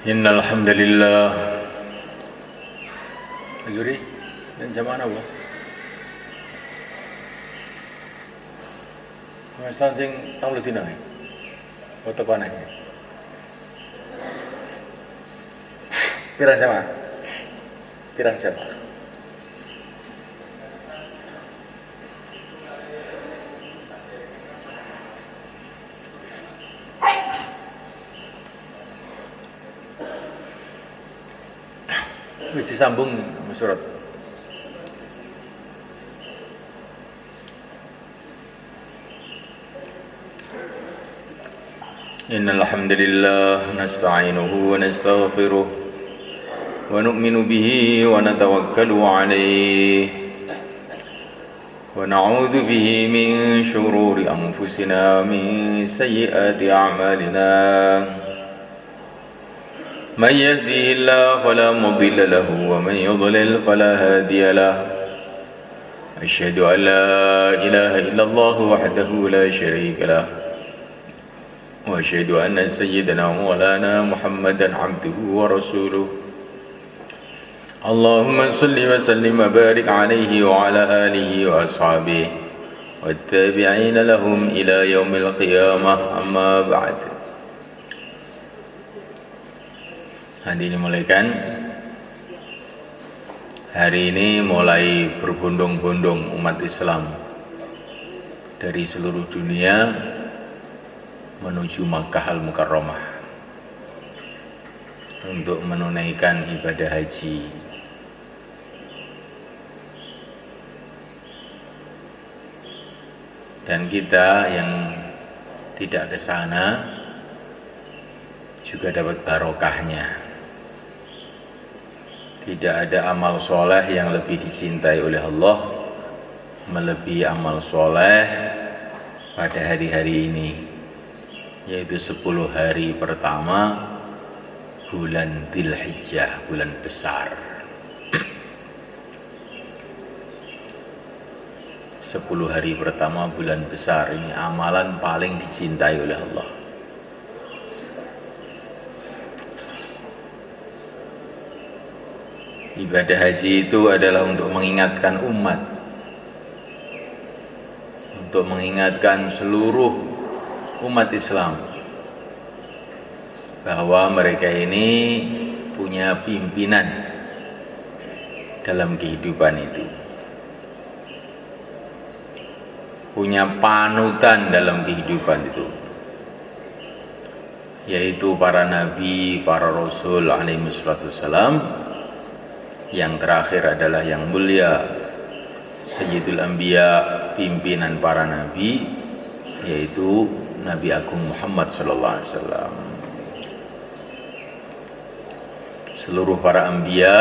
Innal hamdalillah. Juri, dan jam mana bu? Mas sing tang lu dina. Foto konek. Pirang jam? Pirang jam? Wis disambung surat. Innal hamdalillah nasta'inuhu wa nastaghfiruh wa nu'minu bihi wa natawakkalu 'alaihi wa na'udzu bihi min shururi anfusina min sayyiati a'malina. من يهده الله فلا مضل له ومن يضلل فلا هادي له أشهد أن لا إله إلا الله وحده لا شريك له وأشهد أن سيدنا مولانا محمدا عبده ورسوله اللهم صل وسلم وبارك عليه وعلى آله وأصحابه والتابعين لهم إلى يوم القيامة أما بعد. Hadirin dimulaikan. Hari ini mulai berbondong-bondong umat Islam dari seluruh dunia menuju Makkah Al-Mukarramah untuk menunaikan ibadah haji. Dan kita yang tidak ke sana juga dapat barokahnya. Tidak ada amal soleh yang lebih dicintai oleh Allah melebihi amal soleh pada hari-hari ini, yaitu 10 hari pertama bulan Dzulhijjah, bulan besar. 10 hari pertama bulan besar ini amalan paling dicintai oleh Allah. Ibadah haji itu adalah untuk mengingatkan umat, untuk mengingatkan seluruh umat Islam bahwa mereka ini punya pimpinan dalam kehidupan itu, punya panutan dalam kehidupan itu, yaitu para nabi, para rasul alaihi wassalam. Yang terakhir adalah yang mulia Sayyidul Anbiya, pimpinan para nabi, yaitu Nabi Agung Muhammad sallallahu alaihi wasallam. Seluruh para anbiya,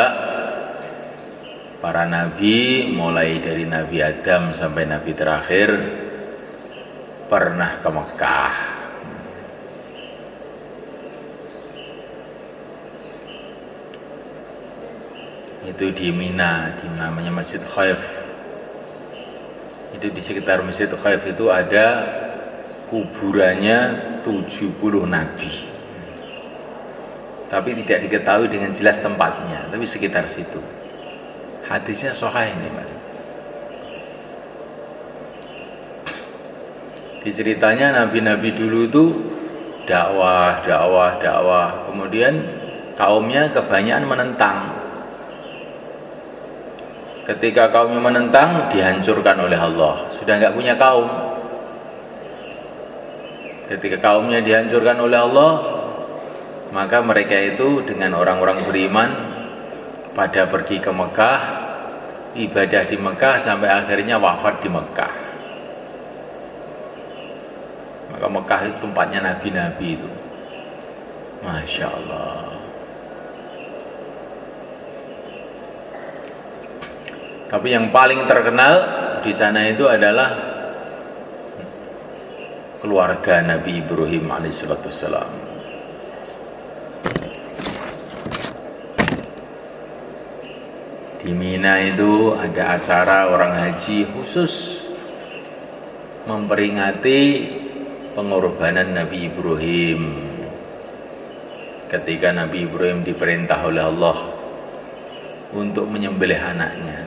para nabi, mulai dari Nabi Adam sampai nabi terakhir pernah ke Mekah. Itu di Mina, di namanya Masjid Khaif. Itu di sekitar Masjid Khaif itu ada kuburannya 70 nabi. Tapi tidak diketahui dengan jelas tempatnya, tapi sekitar situ. Hadisnya sahih ini, Pak. Di ceritanya nabi-nabi dulu itu dakwah. Kemudian kaumnya kebanyakan menentang. Ketika kaumnya menentang, dihancurkan oleh Allah. Sudah nggak punya kaum. Ketika kaumnya dihancurkan oleh Allah, maka mereka itu dengan orang-orang beriman pada pergi ke Mekah, ibadah di Mekah sampai akhirnya wafat di Mekah. Maka Mekah itu tempatnya nabi-nabi itu. Masya Allah. Tapi yang paling terkenal di sana itu adalah keluarga Nabi Ibrahim alaihissalam. Di Mina itu ada acara orang haji khusus memperingati pengorbanan Nabi Ibrahim ketika Nabi Ibrahim diperintah oleh Allah untuk menyembelih anaknya.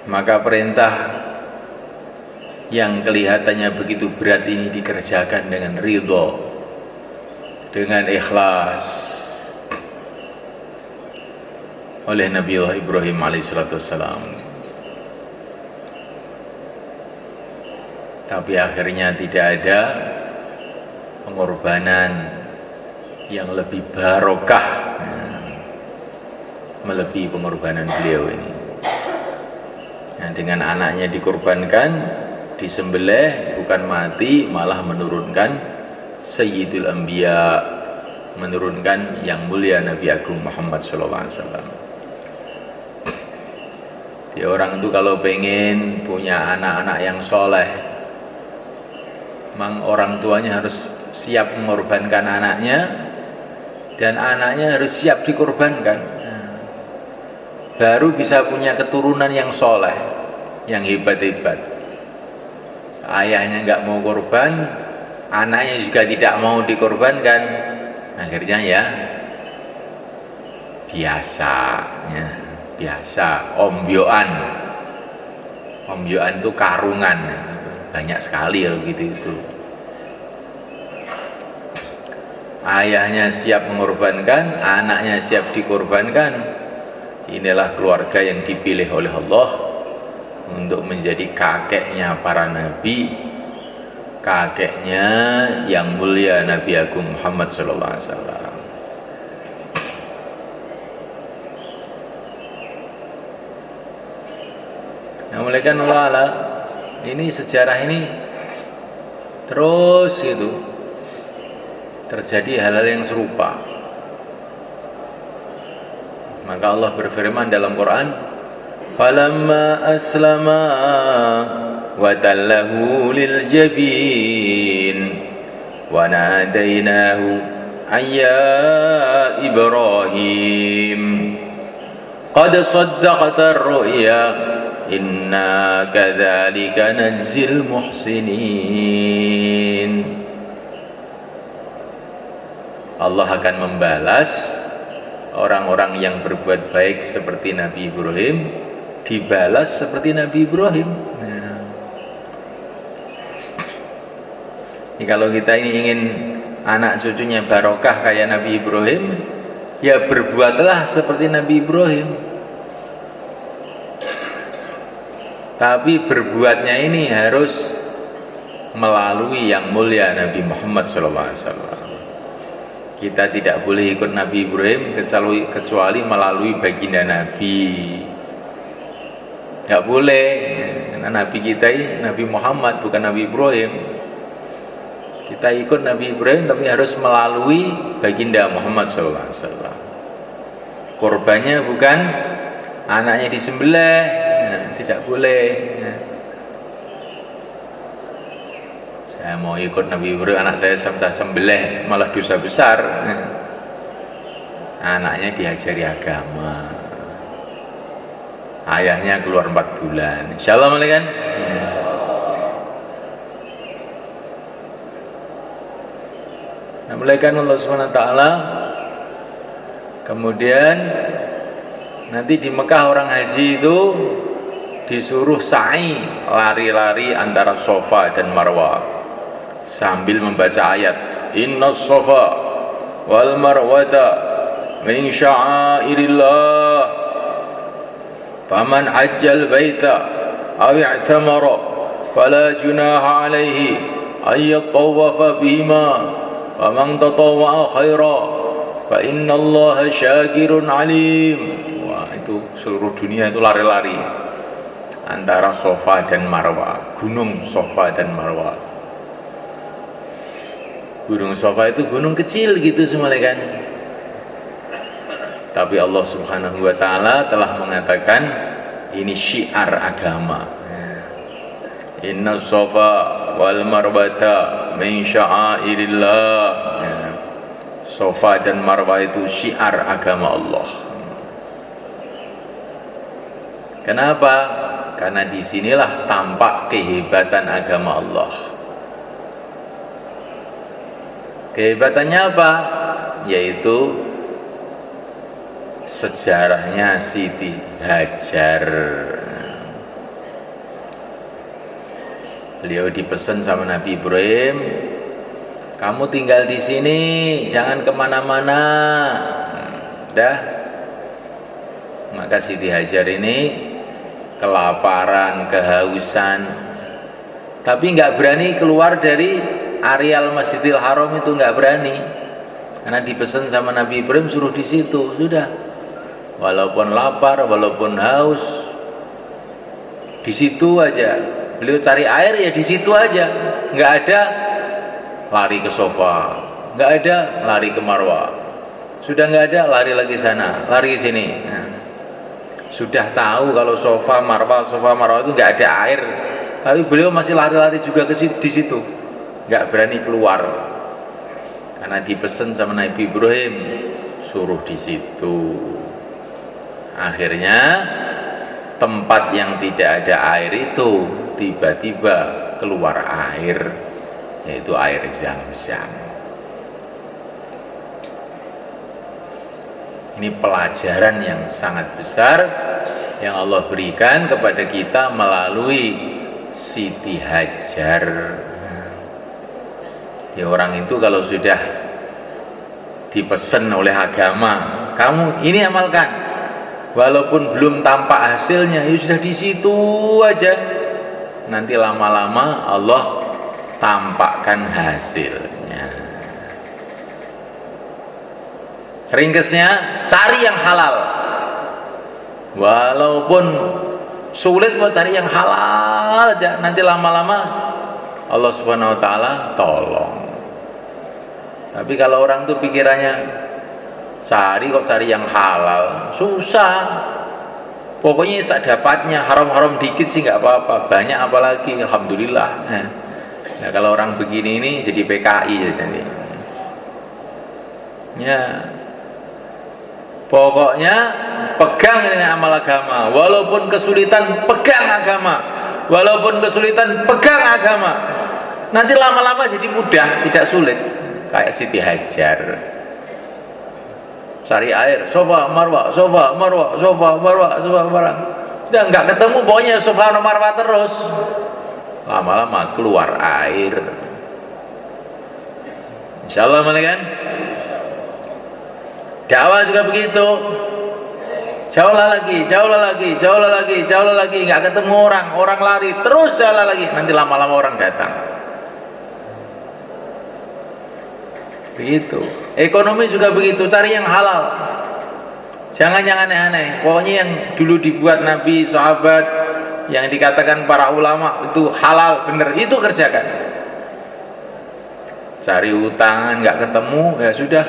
Maka perintah yang kelihatannya begitu berat ini dikerjakan dengan ridho, dengan ikhlas oleh Nabi Ibrahim alaihissalam. Tapi akhirnya tidak ada pengorbanan yang lebih barokah melebihi pengorbanan beliau ini. Nah, dengan anaknya dikorbankan, disembelih, bukan mati, malah menurunkan Sayyidul Anbiya, menurunkan yang mulia Nabi Agung Muhammad SAW. Ya, orang itu kalau pengen punya anak-anak yang soleh, memang orang tuanya harus siap mengorbankan anaknya, dan anaknya harus siap dikorbankan. Baru bisa punya keturunan yang soleh, yang hebat-hebat. Ayahnya nggak mau korban, anaknya juga tidak mau dikorbankan, akhirnya ya biasa ombyoan itu karungan, banyak sekali ya gitu. Ayahnya siap mengorbankan, anaknya siap dikorbankan. Inilah keluarga yang dipilih oleh Allah untuk menjadi kakeknya para nabi, kakeknya yang mulia Nabi Agung Muhammad SAW. Nah, mulai kan Allah, ini sejarah ini terus itu terjadi hal-hal yang serupa. Maka Allah berfirman dalam Quran, falamma aslama wa tallahu lil jabin wa nadainahu ayya Ibrahim qad saddaqta ar-ru'ya inna kadzalika najzil muhsinin. Allah akan membalas orang-orang yang berbuat baik seperti Nabi Ibrahim, dibalas seperti Nabi Ibrahim. Nah, ini kalau kita ini ingin anak cucunya barokah kayak Nabi Ibrahim, ya berbuatlah seperti Nabi Ibrahim. Tapi berbuatnya ini harus melalui yang mulia Nabi Muhammad SAW. Kita tidak boleh ikut Nabi Ibrahim kecuali melalui baginda Nabi. Tidak boleh, karena Nabi kita ini Nabi Muhammad, bukan Nabi Ibrahim. Kita ikut Nabi Ibrahim tapi harus melalui baginda Muhammad SAW. Korbannya bukan anaknya disembelih, tidak boleh. Saya mau ikut Nabi Ibrahim, anak saya sembelih malah dosa besar. Anaknya diajari agama, ayahnya keluar 4 bulan. Insyaallah mulai kan? Nah, mulai kan Allah SWT. Kemudian nanti di Mekah orang haji itu disuruh sa'i, lari-lari antara Safa dan Marwah sambil membaca ayat inna Safa wal Marwata min sya'airillah faman hajjal baita aw i'tamara fala junaha alaihi ay yatawafa bihima wa man tatawwa'a khaira fa innallaha syakirun alim. Wah, itu seluruh dunia itu lari-lari antara Safa dan Marwah, gunung Safa dan Marwah. Gunung Safa itu gunung kecil gitu semuanya kan. Tapi Allah Subhanahu wa taala telah mengatakan ini syiar agama. Inna Safa wal Marwata min sya'airillah. Safa dan Marwah itu syiar agama Allah. Kenapa? Karena disinilah tampak kehebatan agama Allah. Kehebatannya apa? Yaitu sejarahnya Siti Hajar. Beliau dipesan sama Nabi Ibrahim, kamu tinggal di sini, jangan kemana-mana. Dah. Maka Siti Hajar ini kelaparan, kehausan, tapi nggak berani keluar dari areal Masjidil Haram itu, nggak berani, karena dipesan sama Nabi Ibrahim suruh di situ. Sudah, walaupun lapar, walaupun haus, di situ aja. Beliau cari air ya di situ aja, nggak ada lari ke sofa, nggak ada lari ke Marwah, sudah nggak ada lari lagi sana, lari ke sini. Nah, sudah tahu kalau sofa Marwah itu nggak ada air, tapi beliau masih lari-lari juga ke situ, di situ, nggak berani keluar, karena dipesan sama Nabi Ibrahim suruh di situ. Akhirnya tempat yang tidak ada air itu tiba-tiba keluar air, yaitu air Zam-Zam. Ini pelajaran yang sangat besar yang Allah berikan kepada kita melalui Siti Hajar. Ya, orang itu kalau sudah dipesan oleh agama, kamu ini amalkan, walaupun belum tampak hasilnya, ya sudah di situ aja. Nanti lama-lama Allah tampakkan hasilnya. Ringkesnya, cari yang halal. Walaupun sulit, mau cari yang halal aja. Nanti lama-lama Allah Subhanahu wa taala tolong. Tapi kalau orang tuh pikirannya cari yang halal, susah. Pokoknya sadapatnya, haram-haram dikit sih nggak apa-apa, banyak apalagi, alhamdulillah. Nah, kalau orang begini ini jadi PKI jadi. Ya. Pokoknya pegang dengan amal agama, walaupun kesulitan pegang agama, walaupun kesulitan pegang agama. Nanti lama-lama jadi mudah, tidak sulit. Kayak Siti Hajar. Cari air, sofa Marwah, sofa Marwah, sofa Marwah, sofa Marwah. Sudah nggak ketemu, pokoknya sofa Marwah terus. Lama-lama keluar air. Insyaallah kan? Dakwah juga begitu. Jauhlah lagi, nggak ketemu orang lari, terus jalan lagi, nanti lama-lama orang datang. Begitu. Ekonomi juga begitu, cari yang halal. Jangan yang aneh-aneh. Pokoknya yang dulu dibuat Nabi, sahabat, yang dikatakan para ulama itu halal, bener, itu kerjakan. Cari utang nggak ketemu, ya sudah,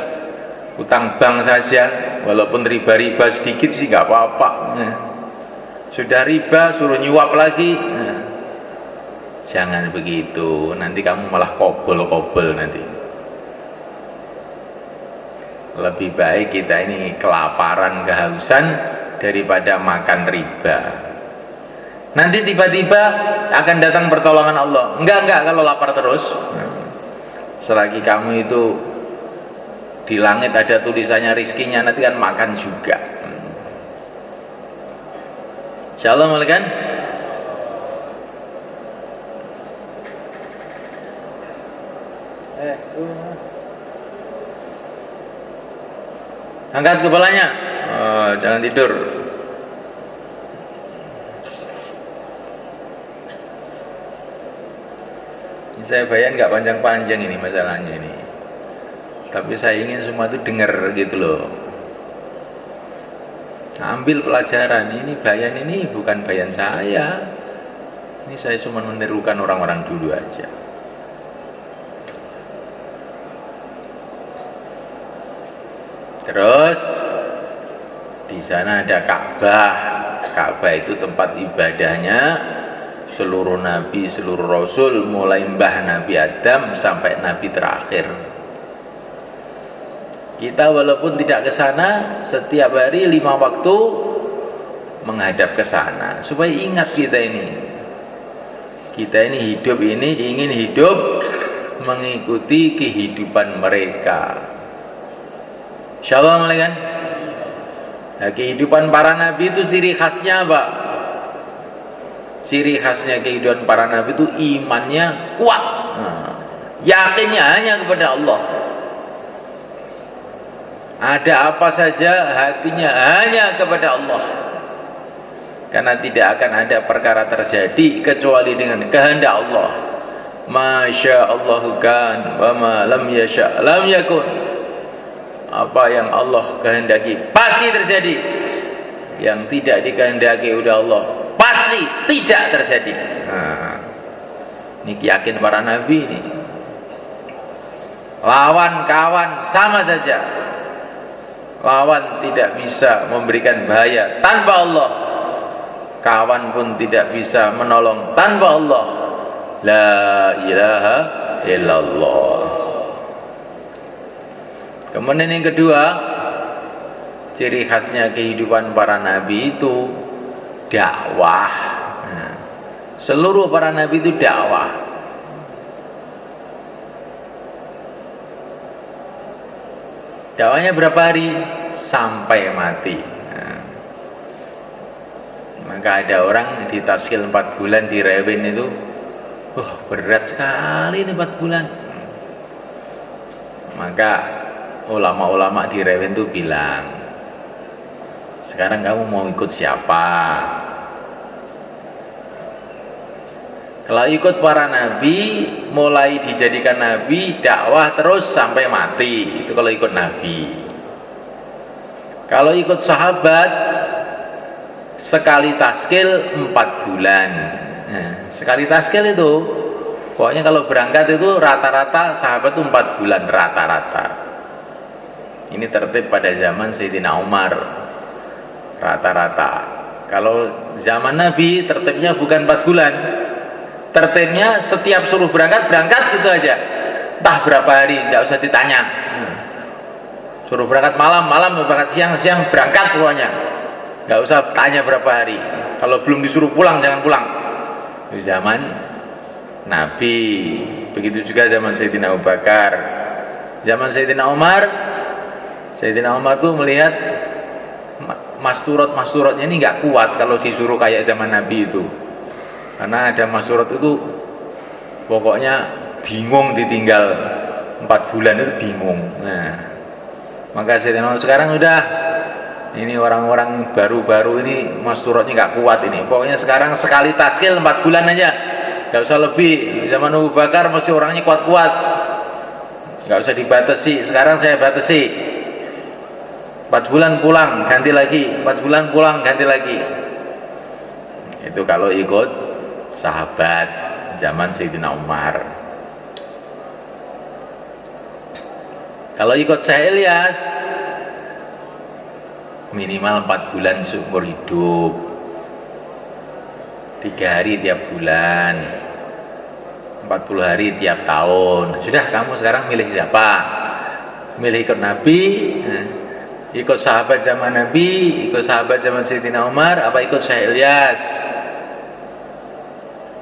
utang bank saja, walaupun riba sedikit sih nggak apa-apa. Sudah riba suruh nyuap lagi. Jangan begitu, nanti kamu malah kobol nanti. Lebih baik kita ini kelaparan, kehausan daripada makan riba. Nanti tiba-tiba akan datang pertolongan Allah. Enggak kalau lapar terus. Selagi kamu itu di langit ada tulisannya rizkinya, nanti kan makan juga. Insyaallah kan? Angkat kepalanya, jangan tidur. Saya bayang nggak panjang-panjang ini masalahnya ini, tapi saya ingin semua itu dengar gitu loh. Ambil pelajaran, ini bayan ini bukan bayan saya, ini saya cuma menirukan orang-orang dulu aja. Terus di sana ada Ka'bah. Ka'bah itu tempat ibadahnya seluruh nabi, seluruh rasul, mulai mbah Nabi Adam sampai nabi terakhir. Kita walaupun tidak ke sana, setiap hari 5 waktu menghadap ke sana supaya ingat kita ini hidup ini ingin hidup mengikuti kehidupan mereka. Insyaallah mulai kan? Nah, kehidupan para nabi itu ciri khasnya apa? Ciri khasnya kehidupan para nabi itu imannya kuat, yakinnya hanya kepada Allah. Ada apa saja hatinya hanya kepada Allah, karena tidak akan ada perkara terjadi kecuali dengan kehendak Allah. Masya Allahu kan wa ma lam yasha lam yakun. Apa yang Allah kehendaki pasti terjadi, yang tidak dikehendaki oleh Allah pasti tidak terjadi. Nah, ini yakin para nabi ini. Lawan kawan sama saja. Lawan tidak bisa memberikan bahaya tanpa Allah, kawan pun tidak bisa menolong tanpa Allah. La ilaha illallah. Kemudian yang kedua, ciri khasnya kehidupan para nabi itu dakwah. Nah, seluruh para nabi itu dakwah. Dakwahnya berapa hari? Sampai mati. Nah, maka ada orang di taskil 4 bulan di Rewin itu, berat sekali ini 4 bulan. Maka ulama-ulama di Rewin itu bilang, sekarang kamu mau ikut siapa? Kalau ikut para nabi, mulai dijadikan nabi, dakwah terus sampai mati. Itu kalau ikut nabi. Kalau ikut sahabat, sekali taskil 4 bulan. Nah, sekali taskil itu, pokoknya kalau berangkat itu rata-rata sahabat itu 4 bulan rata-rata. Ini tertib pada zaman Sayyidina Umar rata-rata. Kalau zaman Nabi tertibnya bukan 4 bulan. Tertibnya setiap suruh berangkat gitu aja. Entah berapa hari, nggak usah ditanya. Suruh berangkat malam, berangkat siang, berangkat pokoknya. Nggak usah tanya berapa hari. Kalau belum disuruh pulang, jangan pulang. Itu zaman Nabi. Begitu juga zaman Sayyidina Abu Bakar. Zaman Sayyidina Umar tuh melihat masturat-masturatnya ini nggak kuat kalau disuruh kayak zaman Nabi itu, karena ada masturat itu pokoknya bingung ditinggal 4 bulan itu bingung. Nah, maka Sayyidina Umar sekarang udah, ini orang-orang baru-baru ini masturatnya nggak kuat ini, pokoknya sekarang sekali taskil 4 bulan aja, nggak usah lebih. Zaman Abu Bakar masih orangnya kuat-kuat, nggak usah dibatasi. Sekarang saya batasi 4 bulan pulang ganti lagi, 4 bulan pulang ganti lagi. Itu kalau ikut sahabat zaman Sayyidina Umar. Kalau ikut Syekh Ilyas minimal 4 bulan seumur hidup, 3 hari tiap bulan, 40 hari tiap tahun. Sudah, kamu sekarang milih siapa? Milih ikut Nabi, ikut sahabat zaman Nabi, ikut sahabat zaman Sayyidina Umar, apa ikut Syekh Ilyas?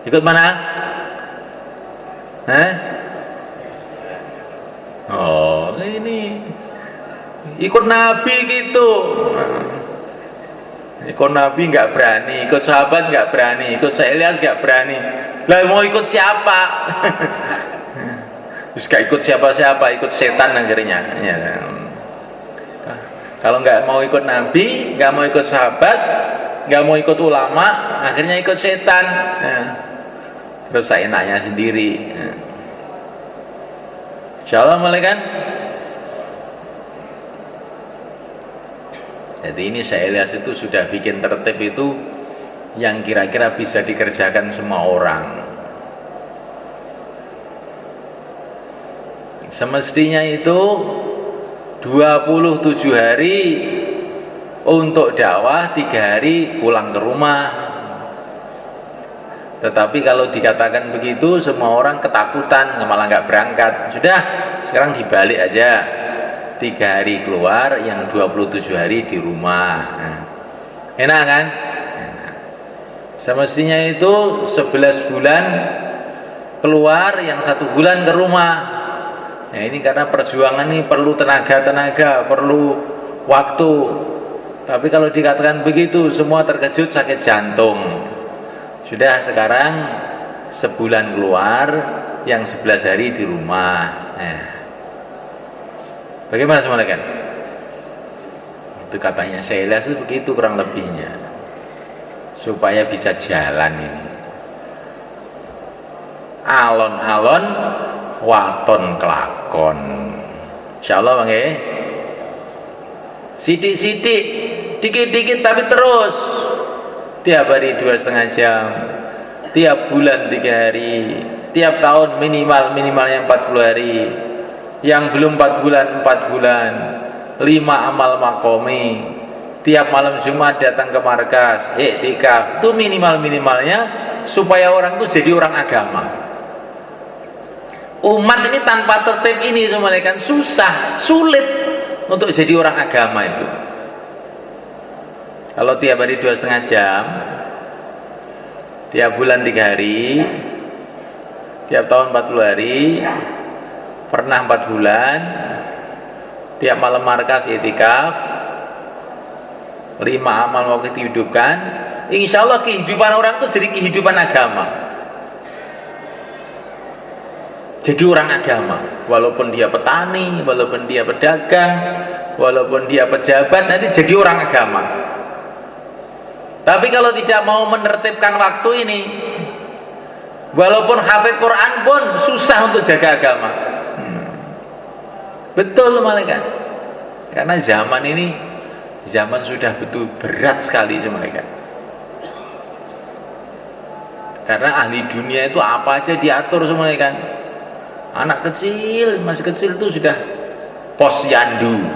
Ikut mana? Oh, ini ikut Nabi gitu. Ikut Nabi nggak berani, ikut sahabat nggak berani, ikut Syekh Ilyas nggak berani. Lah mau ikut siapa? Terus gak ikut siapa-siapa, ikut setan akhirnya. Ya. Kalau nggak mau ikut Nabi, nggak mau ikut sahabat, nggak mau ikut ulama, akhirnya ikut setan. Nah, terus seenaknya sendiri. Nah. Insyaallah mulai kan? Jadi ini Syekh Ilyas itu sudah bikin tertib itu yang kira-kira bisa dikerjakan semua orang. Semestinya itu 27 hari untuk dakwah, 3 hari pulang ke rumah. Tetapi kalau dikatakan begitu, semua orang ketakutan, malah nggak berangkat. Sudah, sekarang dibalik aja, 3 hari keluar, yang 27 hari di rumah. Nah, enak kan? Enak. Semestinya itu 11 bulan keluar, yang 1 bulan ke rumah. Nah, ini karena perjuangan ini perlu tenaga, perlu waktu. Tapi kalau dikatakan begitu, semua terkejut, sakit jantung. Sudah sekarang sebulan keluar, yang 11 hari di rumah. Nah, bagaimana semua kan? Itu katanya saya lihat itu begitu kurang lebihnya, supaya bisa jalan ini. Alon-alon waton kelakon. Insyaallah Bang ya. Sidik-sidik, dikit-dikit tapi terus. Tiap hari 2,5 jam, tiap bulan 3 hari, tiap tahun minimalnya 40 hari, yang belum 4 bulan 4 bulan, 5 amal makomi, tiap malam Jumat datang ke markas, iktikaf. Itu minimalnya supaya orang itu jadi orang agama. Umat ini tanpa tertib ini semuanya kan susah, sulit untuk jadi orang agama itu. Kalau tiap hari 2,5 jam, tiap bulan 3 hari, tiap tahun 40 hari, pernah 4 bulan, tiap malam markas iktikaf, 5 amal mau dihidupkan, insya Allah kehidupan orang itu jadi kehidupan agama. Jadi orang agama, walaupun dia petani, walaupun dia pedagang, walaupun dia pejabat, nanti jadi orang agama. Tapi kalau tidak mau menertibkan waktu ini, walaupun hafid Quran pun susah untuk jaga agama. Betul malaikat. Karena zaman ini zaman sudah betul berat sekali malaikat. Karena ahli dunia itu apa aja diatur malaikat. Anak kecil, masih kecil itu sudah posyandu.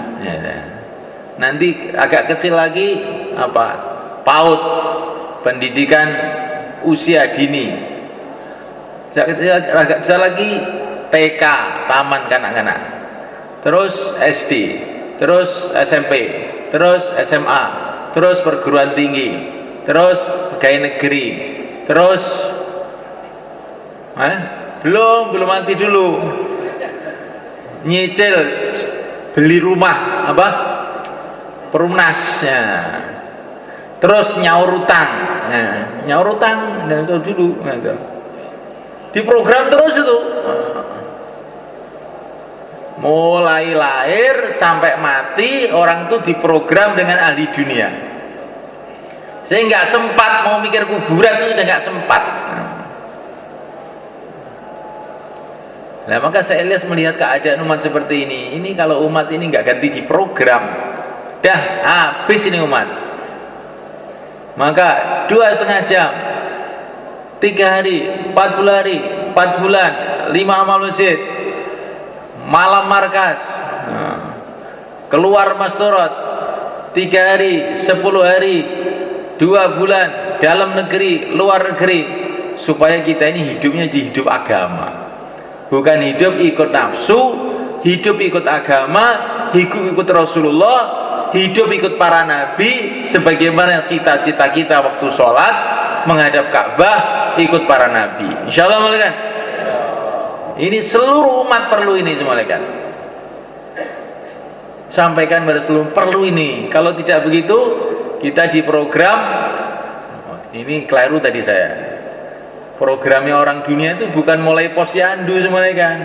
Nanti agak kecil lagi apa? PAUD, pendidikan usia dini. Agak kecil lagi TK, taman kanak-kanak. Terus SD, terus SMP, terus SMA, terus perguruan tinggi, terus pegawai negeri, terus belum mati dulu, nyicil beli rumah apa perumnas ya. Terus nyaur utang, nah, itu dulu gitu. Diprogram terus itu, mulai lahir sampai mati orang itu diprogram dengan ahli dunia. Saya nggak sempat mau mikir kuburan itu, udah nggak sempat. Nah, maka saya melihat keadaan umat seperti ini kalau umat ini nggak ganti di program, dah habis ini umat. Maka 2,5 jam, 3 hari, 40 hari, 4 bulan, 5 amal masjid, malam markas, keluar masturot, 3 hari, 10 hari, 2 bulan, dalam negeri, luar negeri, supaya kita ini hidupnya di hidup agama. Bukan hidup ikut nafsu, hidup ikut agama, hidup ikut Rasulullah, hidup ikut para nabi, sebagaimana cita-cita kita waktu sholat menghadap Ka'bah, ikut para nabi. Insya Allah malaikat. Ini seluruh umat perlu ini semua malaikat. Sampaikan pada seluruh perlu ini. Kalau tidak begitu, kita diprogram. Ini keliru tadi saya. Programnya orang dunia itu bukan mulai posyandu semuanya kan.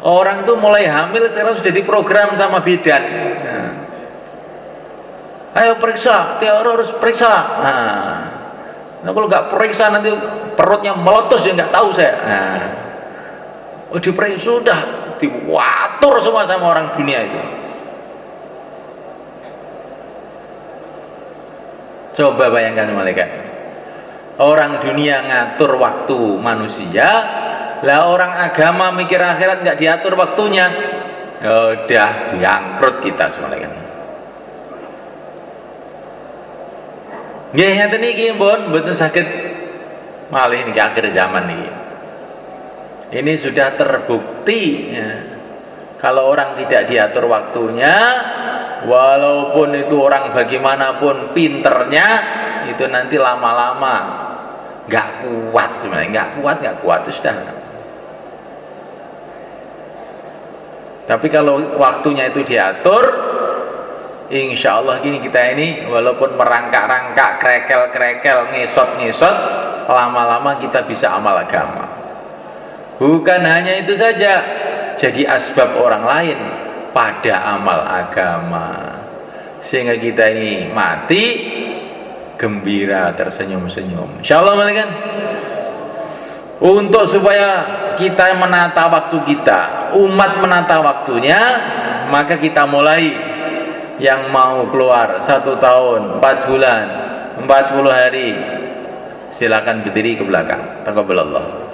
Orang tuh mulai hamil sekarang sudah diprogram sama bidan. Ayo periksa, tiap orang harus periksa. Nah, kalau nggak periksa nanti perutnya meletus ya nggak tahu saya. Diperiksa sudah diwatur semua sama orang dunia itu. Coba bayangkan malaikat. Orang dunia ngatur waktu manusia, lah orang agama mikir akhirat nggak diatur waktunya, udah bangkrut kita semuanya kan. Nggih ngeten niki mboten saged malih niki akhir zaman niki. Ini sudah terbukti ya. Kalau orang tidak diatur waktunya, walaupun itu orang bagaimanapun pinternya, itu nanti lama-lama nggak kuat sebenarnya, nggak kuat itu sudah. Tapi kalau waktunya itu diatur, insya Allah gini kita ini walaupun merangkak-rangkak, krekel-krekel, ngesot-ngesot, lama-lama kita bisa amal agama. Bukan hanya itu saja, jadi asbab orang lain pada amal agama, sehingga kita ini mati gembira, tersenyum-senyum. Insya Allah kan? Untuk supaya kita menata waktu kita, umat menata waktunya, maka kita mulai. Yang mau keluar 1 tahun, 4 bulan, 40 hari, silakan berdiri ke belakang. Taqabbalallah.